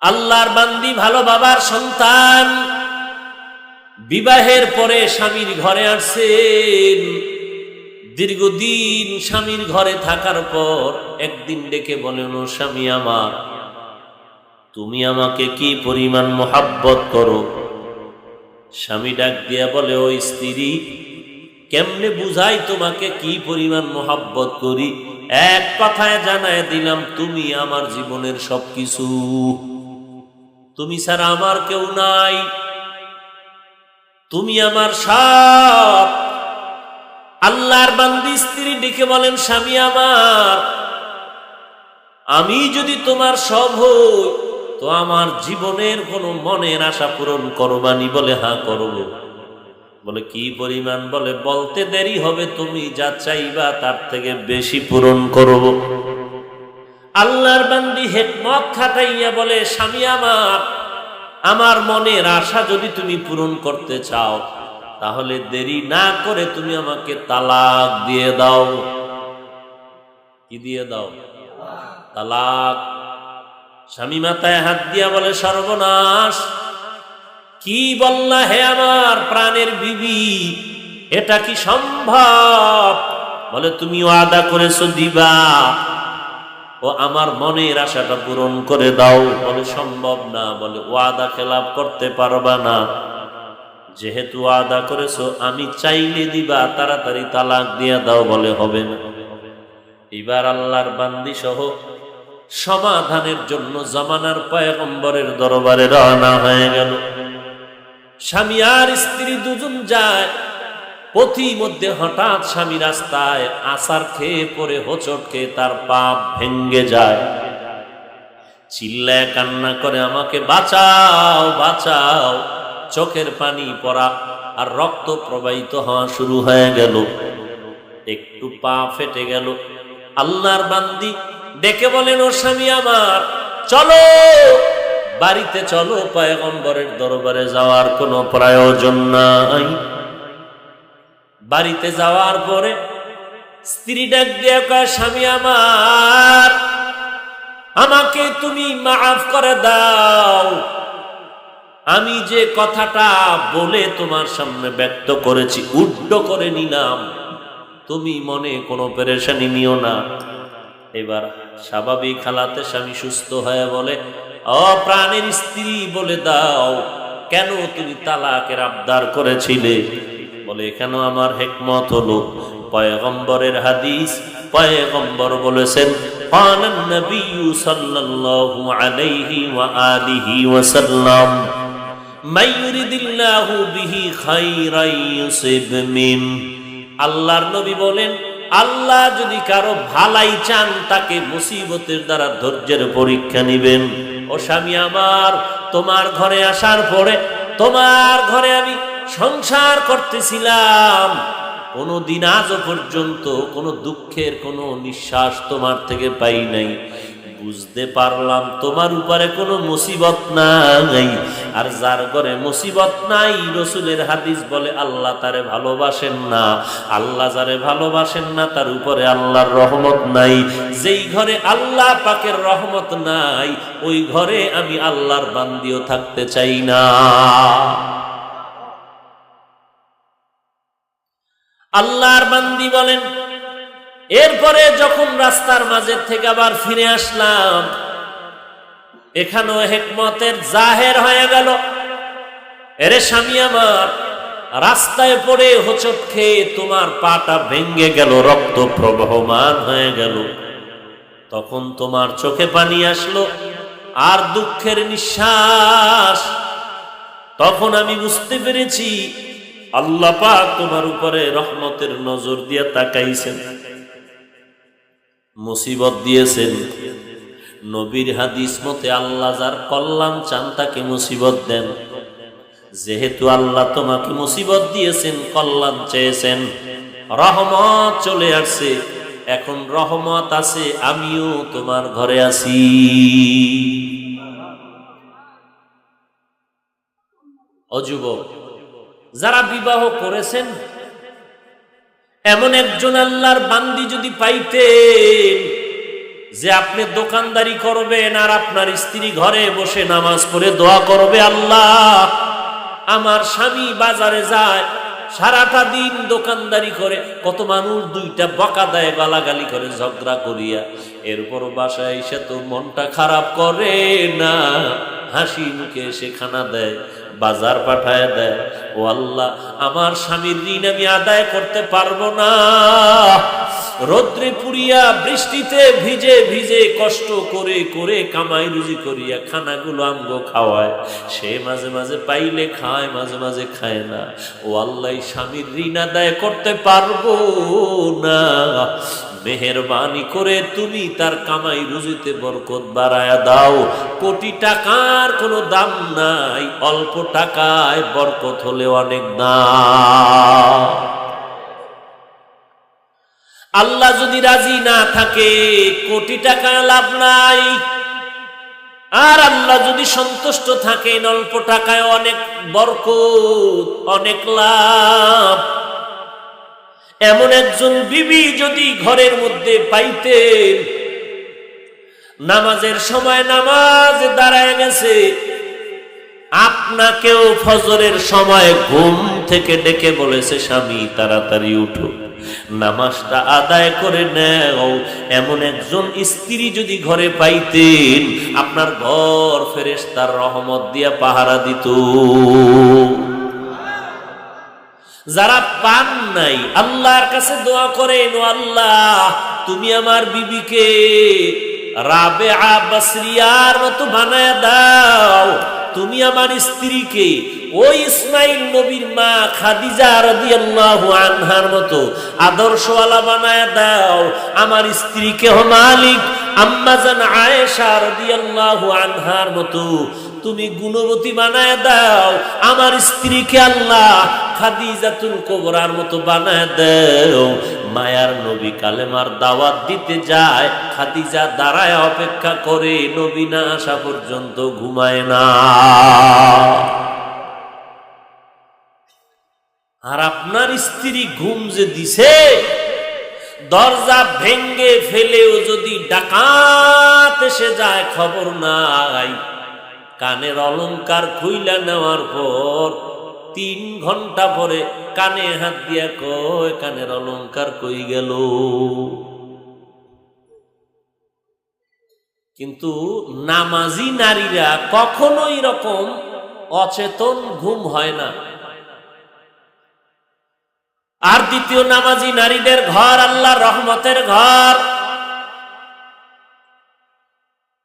আল্লাহর বান্দি, ভালো বাবার সন্তান, বিবাহের পরে স্বামীর ঘরে আসছেন। দীর্ঘদিন স্বামীর ঘরে থাকার পর একদিন ডেকে বলেন, ও স্বামী আমার, তুমি আমাকে কি পরিমাণ মোহাব্বত করো? স্বামী ডাক দিয়া বলে, ও স্ত্রী, কেমনে বুঝাই তোমাকে কি পরিমাণ মোহাব্বত করি? এক কথায় জানায় দিলাম, তুমি আমার জীবনের সবকিছু, তুমি ছাড়া আমার কেউ নাই, তুমি আমার সব। আল্লাহর বান্দি স্ত্রী ডেকে বলেন, স্বামী আমার, আমি যদি তোমার সব হই তো আমার জীবনের কোনো মনের আশা পূরণ করবানি? বলে, হ্যাঁ করব। বলে, কি পরিমাণ? বলে, বলতে দেরি হবে, তুমি যা চাইবা তার থেকে বেশি পূরণ করব। আল্লাহর বান্দি হিকমত খাটাইয়া বলে, স্বামী আমার, আমার মনের আশা যদি তুমি পূরণ করতে চাও তাহলে দেরি না করে তুমি আমাকে তালাক দিয়ে দাও। কি দিয়ে দাও? তালাক। স্বামী মাথায় হাত দিয়া বলে, সর্বনাশ, কি বললা হে আমার প্রাণের বিবি, এটা কি সম্ভব? বলে, তুমি ওয়াদা করেছো দিবা, ও আমার মনের আশাটা পূরণ করে দাও। বলে, সম্ভব না। বলে, ওয়াদা খেলাপ করতে পারবা না, যেহেতু ওয়াদা করেছো আমি চাইলে দিবা, তাড়াতাড়ি তালাক দিয়ে দাও। বলে, হবে না। এবার আল্লাহর বান্দি সহ সমাধানের জন্য জামানার পয়গম্বরের দরবারে রওনা হয়ে গেল। স্বামী আর স্ত্রী দুজন যায়। পথিমধ্যে হঠাৎ স্বামী রাস্তায় আছাড় খেয়ে পড়ে হোঁচট খেয়ে তার পা ভেঙ্গে যায়। চিল্লায় কান্না করে, আমাকে বাঁচাও, বাঁচাও। চোখের পানি পড়া আর রক্ত প্রবাহিত হওয়া শুরু হয়ে গেল। একটু পা ফেটে গেল। আল্লাহর বান্দি ডেকে বলেন, ও স্বামী আমার, চলো বাড়িতে চলো, পয়গম্বরের দরবারে যাওয়ার কোনো প্রয়োজন নাই। বাড়িতে যাওয়ার পরে স্ত্রী ডাক দিয়ে কয়, স্বামী আমার, আমাকে তুমি মাফ করে দাও। আমি যে কথাটা বলে তোমার সামনে ব্যক্ত করেছি, উড্ড করে নিলাম, তুমি মনে কোনো পেরেশানি নিও না। এবার স্বাভাবিক হালাতে স্বামী সুস্থ হয়ে বলে, ও প্রাণের স্ত্রী, বলে দাও, কেন তুমি তালাকের আবদার করেছিলে? বলে, এখানে আমার হিকমত হলো, পয়গম্বরের হাদিস, পয়গম্বর বলেছেন, ক্বালান নবিয়্যু সাল্লাল্লাহু আলাইহি ওয়া আলিহি ওয়াসাল্লাম, মান ইউরিদিল্লাহু বিহি খায়রান ইউসিব মিন। আল্লাহর নবী বলেন, আল্লাহ যদি কারো ভালাই চান তাকে মুসিবতের দ্বারা ধৈর্যের পরীক্ষা নিবেন। ও স্বামী আমার, তোমার ঘরে আসার পরে তোমার ঘরে আমি সংসার করতেছিলাম, কোনদিন আজও পর্যন্ত কোনো দুঃখের কোনো নিঃশ্বাস তোমার থেকে পাই নাই। বুঝতে পারলাম তোমার উপরে কোনো মুসিবত নাই। আর যার ঘরে মুসিবত নাই, রাসূলের হাদিস বলে, আল্লাহ তারে ভালোবাসেন না। আল্লাহ যারে ভালোবাসেন না তার উপরে আল্লাহর রহমত নাই। যেই ঘরে আল্লাহ পাকের রহমত নাই, ওই ঘরে আমি আল্লাহর বান্দিও থাকতে চাই না। আল্লাহর বান্দি বলেন, এরপরে যখন রাস্তার মাঝে থেকে আবার ফিরে আসলাম, এখানেও হিকমতের জাহের হয়ে গেল। এরে স্বামী আমার, রাস্তায় পড়ে হোঁচট খেয়ে তোমার পাটা ভেঙ্গে গেল, রক্ত প্রবহমান হয়ে গেল। তখন তোমার চোখে পানি আসলো আর দুঃখের নিঃশ্বাস। তখন আমি বুঝতে পেরেছি আল্লাহ পাক তোমার উপরে রহমতের নজর দিয়ে তাকাইছেন, মুসিবত দিয়েছেন। নবীর হাদিস মতে আল্লাহ যার কল্যাণ চান তাকে মুসিবত দেন। যেহেতু আল্লাহ তোমাকে মুসিবত দিয়েছেন, কল্যাণ চেয়েছেন, রহমত চলে আসছে, এখন রহমত আছে, আমিও তোমার ঘরে আছি। ও যুবক, যারা বিবাহ করেছেন, এমন একজন আল্লাহর বান্দি যদি পাইতেন যে আপনি দোকানদারি করবেন আর আপনার স্ত্রী ঘরে বসে নামাজ পড়ে দোয়া করবে, আল্লাহ আমার স্বামী বাজারে যায়, সারাটা দিন দোকানদারি করে, কত মানুষ দুইটা বকা দেয়, গালাগালি করে, ঝগড়া করিয়া, এরপর বাসায় এসে তো মনটা খারাপ করে না, হাসি মুখে এসে খানা দেয়, বাজার পাঠায় দেয়। ও আল্লাহ, আমার স্বামীর ঋণ আমি আদায় করতে পারবো না, রৌদ্রে পুড়িয়া বৃষ্টিতে ভিজে ভিজে কষ্ট করে করে কামাই রুজি করিয়া খানাগুলো আমগো খাওয়ায়, সে মাঝে মাঝে পাইলে খায়, মাঝে মাঝে খায় না। ও আল্লাহ, স্বামীর ঋণ আদায় করতে পারবো না, মেহেরবানি করে তুমি তার কামাই রুজিতে বরকত বাড়ায়া দাও। কোটি টাকার কোনো দাম নাই, অল্প টাকায় বরকত হলে অনেক দাম। আল্লাহ যদি রাজি না থাকে কোটি টাকা লাভ নাই, আর আল্লাহ যদি সন্তুষ্ট থাকেন অল্প টাকায় অনেক বরকত, অনেক লাভ। এমন একজন বিবি যদি ঘরের মধ্যে পাইতেন, নামাজের সময় নামাজ দাঁড়ায় গেছে, আপনাকেও ফজরের সময় ঘুম থেকে ডেকে বলেছে, স্বামী তাড়াতাড়ি উঠো, নামাজটা আদায় করে নেও, এমন একজন স্ত্রী যদি ঘরে পাইতেন, আপনার ঘর ফেরেশতার রহমত দিয়া পাহারা দিত। যারা পান নাই আল্লাহর কাছে দোয়া করেন, ও আল্লাহ তুমি আমার বিবিকে রাবেয়া বসরিয়ার মতো বানায় দাও, তুমি আমার স্ত্রীকে ওই ইসমাইল নবীর মা খাদিজা রাদিয়াল্লাহু আনহার মতো আদর্শওয়ালা বানায় দাও, আমার স্ত্রীকে মালিক আম্মাজান আয়েশা রাদিয়াল্লাহু আনহার মতো তুমি গুণবতী বানায় দাও, আমার স্ত্রীকে আল্লাহ খাদিজাতুল কুবরার মতো বানায় দাও। মায়ার নবী কালেমার দাওয়াত দিতে যায়, খাদিজা দাঁড়ায় অপেক্ষা করে, নবী না আসা পর্যন্ত ঘুমায় না। আর আপনার স্ত্রী ঘুম যে দিছে, দরজা ভেঙ্গে ফেলেও যদি ডাকাত এসে যায় খবর নাই, কানের অলংকার খুইলা নেওয়ার পর 3 ঘন্টা পরে কানে হাত দিয়া কয়, কানের অলংকার কই গেল? কিন্তু নামাজি নারীরা কখনোই রকম অচেতন ঘুম হয় না। আর দ্বিতীয়, নামাজি নারীদের ঘর আল্লাহর রহমতের ঘর।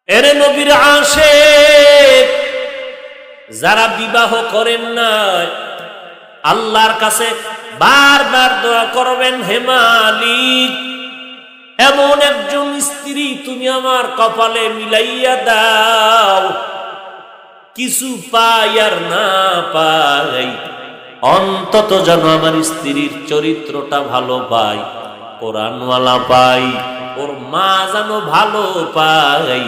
এরে নবীর আশিক যারা বিবাহ করেন না, আল্লাহর কাছে বারবার দোয়া করবেন, হে মালিক এমন একজন স্ত্রী তুমি আমার কপালে মিলাইয়া দাও, কিছু পাই আর না পাই, অন্তত যেন আমার স্ত্রীর চরিত্রটা ভালো পাই, কোরআনওয়ালা পাই, ওর মা যেন ভালো পাই,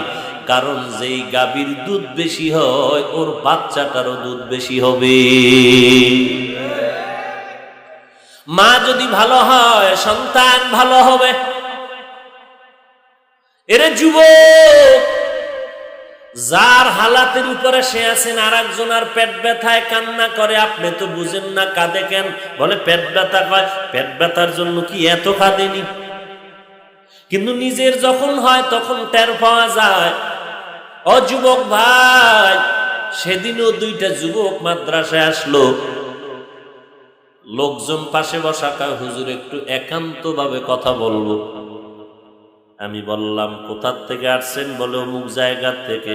কারণ যেই গাভীর দুধ বেশি হয় ওর বাচ্চাটারও দুধ বেশি হবে। মা যদি ভালো হয় সন্তান ভালো হবে। এরে যুবক, যার হালাতের উপরে সে আছেন আর একজন আর পেট ব্যথায় কান্না করে, আপনি তো বুঝেন না কাঁদে কেন, বলে পেট ব্যথা হয়, পেট ব্যথার জন্য কি এত কাঁদেনি? কিন্তু নিজের যখন হয় তখন টের পাওয়া যায়। ও যুবক ভাই, সেদিনও 2টা যুবক মাদ্রাসায় আসলো, লোকজন পাশে বসা, কয় হুজুর একটু একান্ত ভাবে কথা বলবো। আমি বললাম কোথা থেকে আসছেন? বলে অমুক জায়গা থেকে।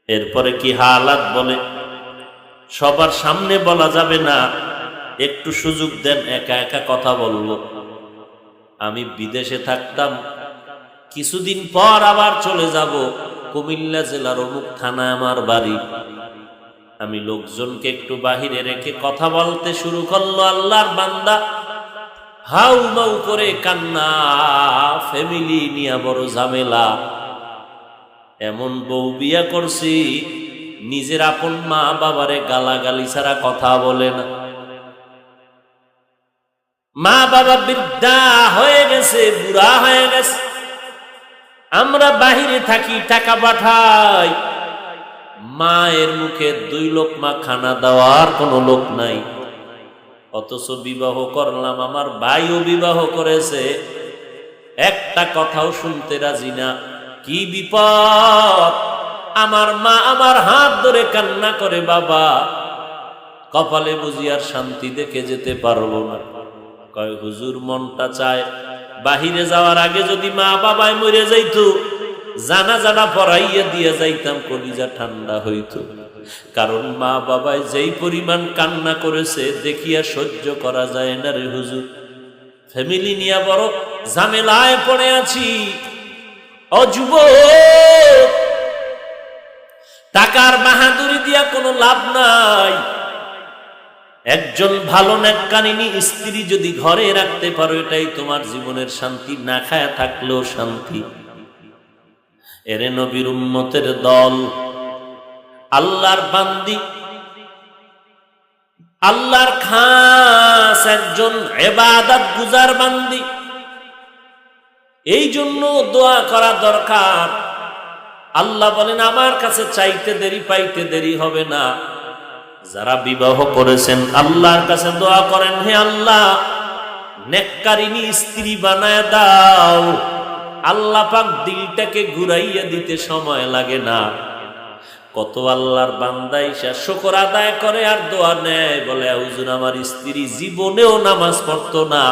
এরপরে কি হালাত বলে, সবার সামনে বলা যাবে না, একটু সুযোগ দেন, একা একা কথা বলবো। আমি বিদেশে থাকতাম, কিছুদিন পর আবার চলে যাব, কুমিল্লা জেলার অমুক থানায় আমার বাড়ি। আমি লোকজনকে একটু বাহিরে রেখে কথা বলতে শুরু করলো, আল্লাহর বান্দা হাউ মাউ করে কান্না, ফ্যামিলি নিয়ে বড় ঝামেলা। এমন বউ বিয়া করছি নিজের আপন মা বাবারে গালাগালি ছাড়া কথা বলে না। মা বাবা বৃদ্ধা হয়ে গেছে, বুড়া হয়ে গেছে, আমরা বাহিরে থাকি, টাকা পাঠাই, মায়ের মুখে 2 লোকমা খানা দেওয়ার কোনো লোক নাই। অথচ বিবাহ করলাম, আমার ভাইও বিবাহ করেছে, একটা কথাও শুনতে রাজি না। কি বিপদ! আমার মা আমার হাত ধরে কান্না করে, বাবা কপালে বুঝি আর শান্তি দেখে যেতে পারবো না। কয় হুজুর মনটা চায় বাহিরে যাওয়ার আগে যদি মা বাবায় মরে যাইতো, জানাজাটা পড়াইয়া দিয়ে যাইতাম, কলিজা ঠান্ডা হইতো। কারণ মা বাবায় যেই পরিমাণ কান্না করেছে দেখিয়া সহ্য করা যায় না রে হুজুর। ফ্যামিলি নিয়ে বড় ঝামেলায় পড়ে আছি। ও যুবক, টাকার বাহাদুরি দিয়া কোনো লাভ নাই। একজন ভালো নেককারিনী স্ত্রী যদি ঘরে রাখতে পারো, এটাই তোমার জীবনের শান্তি, না খায়া থাকলেও শান্তি। এরে নবীর উম্মতের দল, আল্লাহর বান্দি, আল্লাহর খাস একজন ইবাদত গুজার বান্দি। এই জন্য দোয়া করা দরকার। আল্লাহ বলেন আমার কাছে চাইতে দেরি পাইতে দেরি হবে না। যারা বিবাহ করেছেন আল্লাহর কাছে দোয়া করেন, হে আল্লাহ নেককারিনী স্ত্রী বানায় দাও। আল্লাহ পাক দিলটাকে ঘুরাইয়া দিতে সময় লাগে না। কত আল্লাহর বান্দা ইসা শুকর আদায় করে আর দোয়া নেয়, বলে হুজুর আমার স্ত্রী জীবনেও নামাজ পড়তো না,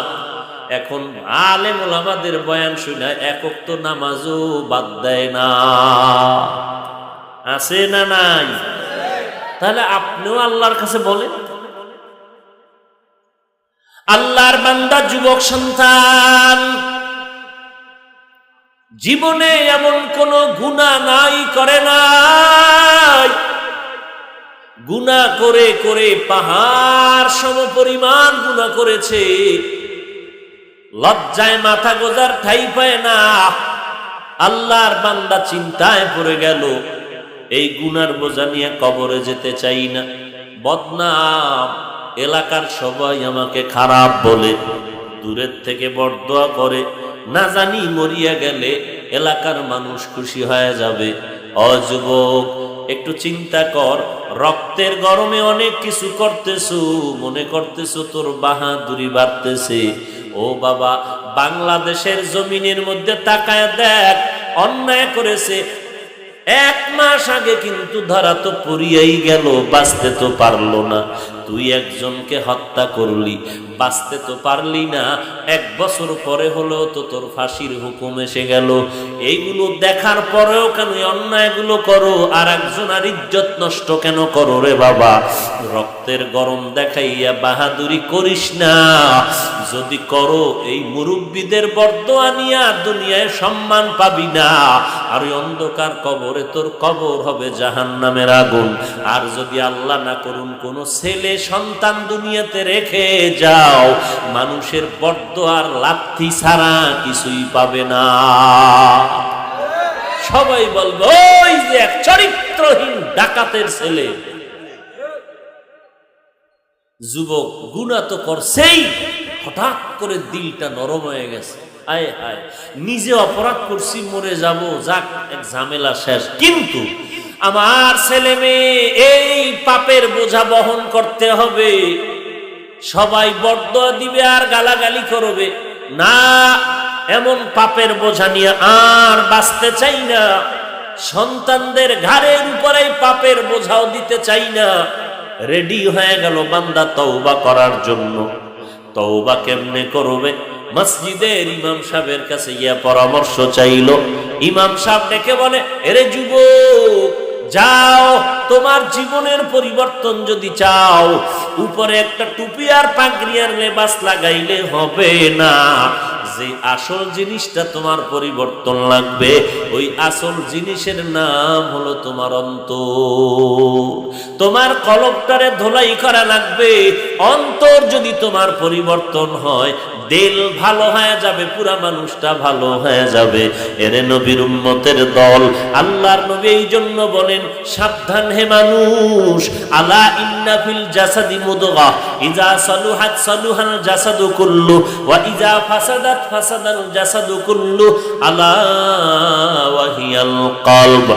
এখন আলেম ওলামাদের বয়ান শুনে এক ওয়াক্ত নামাজও বাদ দেয় না। আছে না নাই? তাহলে আপনিও আল্লাহর কাছে বলেন। আল্লাহর বান্দা যুবক সন্তান, জীবনে এমন কোন গুনাহ নাই করে নাই, গুনাহ করে করে পাহাড় সমপরিমাণ গুনাহ করেছে, লজ্জায় মাথা গোজার ঠাই পায় না। আল্লাহর বান্দা চিন্তায় পড়ে গেল, এই গুনার বোঝা নিয়ে কবরে যেতে চাই না, বদনাম, এলাকার সবাই আমাকে খারাপ বলে, দূরের থেকে বরদোয়া করে, না জানি মরিয়া গেলে এলাকার মানুষ খুশি হয়ে যাবে। ও যুবক, একটু চিন্তা কর, রক্তের গরমে অনেক কিছু করতেছো, মনে করতেছো তোর বাহাদুরি বাড়তেছে। ও বাবা, বাংলাদেশের জমিনের মধ্যে তাকায় দেখ, অন্যায় করেছে 1 মাস আগে কিন্তু ধরা তো পড়িয়াই গেল, বাঁচতে তো পারলো না। তুই একজনকে হত্যা করলি, বাঁচতে তো পারলি না, 1 বছর পরে হলেও তো তোর ফাঁসির হুকুম এসে গেল। এইগুলো দেখার পরেও কেন অন্যায়গুলো করো, আর একজনের ইজ্জত নষ্ট কেন করো রে বাবা? রক্তের গরম দেখাইয়া বাহাদুরি করিস না। যদি করো, এই মুরব্বীদের বরদোয়া নিয়া দুনিয়ায় সম্মান পাবি না, আর ওই অন্ধকার কবরে তোর কবর হবে জাহান্নামের আগুন। আর যদি আল্লাহ না করুন কোন ছেলে সন্তান দুনিয়াতে রেখে যাও, মানুষের বরদোয়ার লাথি ছাড়া কিছুই পাবে না। সবাই বলবে ওই যে এক চরিত্রহীন ডাকাতের ছেলে। যুবক গুনাহ তো করছেই, হঠাৎ করে দিলটা নরম হয়ে গেছে, আয় হায় নিজে অপরাধ করছি, মরে যাব, যাক এক ঝামেলা শেষ। কিন্তু আমার ছেলে মেয়ে এই পাপের বোঝা বহন করতে হবে, সবাই বরদোয়া দিবে আর গালাগালি করবে না, এমন পাপের বোঝা নিয়ে আর বাঁচতে চাই না। সন্তানদের ঘাড়ের উপরে পাপের বোঝাও দিতে চাই না। রেডি হয়ে গেল বান্দা তওবা করার জন্য। তওবা কেমনে করবে? মসজিদের ইমাম সাহেবের কাছে গিয়া পরামর্শ চাইল। ইমাম সাহেব ডেকে বলে, এরে যুবক, যাও, তোমার জীবনের পরিবর্তন যদি চাও, উপরে একটা টুপি আর পাগড়ি আর লেবাস লাগাইলে হবে না। যে আসল জিনিসটা তোমার পরিবর্তন লাগবে, ওই আসল জিনিসের নাম হলো তোমার অন্তর। তোমার কলবটারে ধোলাই করা লাগবে। অন্তর যদি তোমার পরিবর্তন হয়, দিল ভালো হয়ে যাবে, পুরা মানুষটা ভালো হয়ে যাবে। এরে নবীর উম্মতের দল, আল্লাহর নবী এই জন্য বলেন, সাবধান হে মানুষ, আলা ইন্না ফিল জাসাদি মুদগা ইজা সালুহাত সালুহাল জাসাদু কুল্লু ওয়া ইজা ফাসাদাত ফাসাদাল জাসাদু কুল্লু আলা ওয়া হিয়াল কলব।